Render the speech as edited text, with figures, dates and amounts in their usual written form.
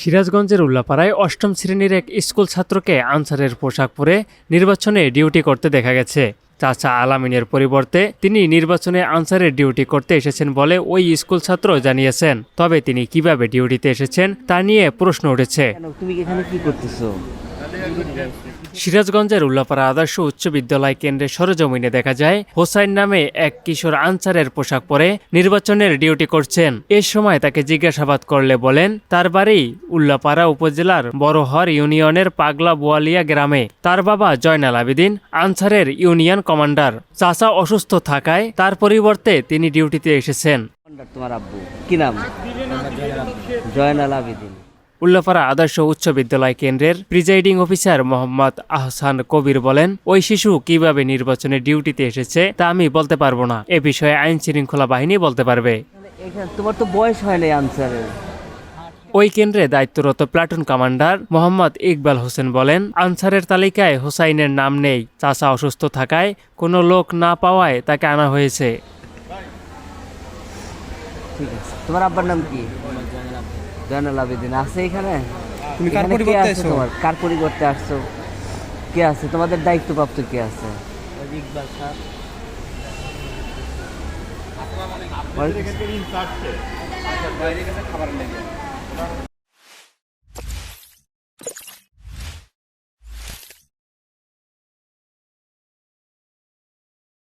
সিরাজগঞ্জের উল্লাপাড়ায় অষ্টম শ্রেণীর এক স্কুল ছাত্রকে আনসারের পোশাক পরে নির্বাচনে ডিউটি করতে দেখা গেছে। চাচা আলামিনের পরিবর্তে তিনি নির্বাচনে আনসারের ডিউটি করতে এসেছেন বলে ওই স্কুল ছাত্র জানিয়েছেন। তবে তিনি কিভাবে ডিউটিতে এসেছেন তা নিয়ে প্রশ্ন উঠেছে। তুমি এখানে কি করতেছো? সিরাজগঞ্জের উল্লাপাড়া আদর্শ উচ্চ বিদ্যালয় কেন্দ্রের সরেজমিনে দেখা যায় হোসাইন নামে এক কিশোর আনসারের পোশাক পরে নির্বাচনের ডিউটি করছেন। এ সময় তাকে জিজ্ঞাসাবাদ করলে বলেন তার বাড়ি উল্লাপাড়া উপজেলার বড়হর ইউনিয়নের পাগলা বোয়ালিয়া গ্রামে। তার বাবা জয়নাল আবেদিন আনসারের ইউনিয়ন কমান্ডার। চাচা অসুস্থ থাকায় তার পরিবর্তে তিনি ডিউটিতে এসেছেন। তোমার আব্বু কি নাম? জয়নাল আবেদিন। উল্লাপাড়া আদর্শ উচ্চ বিদ্যালয় কেন্দ্রের প্রিজাইডিং অফিসার মোহাম্মদ আহসান কবির বলেন, ওই শিশু কিভাবে নির্বাচনে ডিউটিতে এসেছে তা আমি বলতে পারবো না। এ বিষয়ে আইন শৃঙ্খলা বাহিনী বলতে পারবে। তোমার তো বয়স হয় নাই আনসারের। ওই কেন্দ্রে দায়িত্বরত প্লাটুন কমান্ডার মোহাম্মদ ইকবাল হোসেন বলেন, আনসারের তালিকায় হোসাইনের নাম নেই। চাচা অসুস্থ থাকায় কোনো লোক না পাওয়ায় তাকে আনা হয়েছে। ঠিক আছে, তোমার আব্বার নাম কি? জয়নাল আবেদিন আছে এখানে? তুমি কার পরিবর্তে আসছো? তোমার কার পরিবর্তে আসছো? কে আছে তোমাদের দায়িত্বপ্রাপ্ত? কে আছে? ইকবাল স্যার।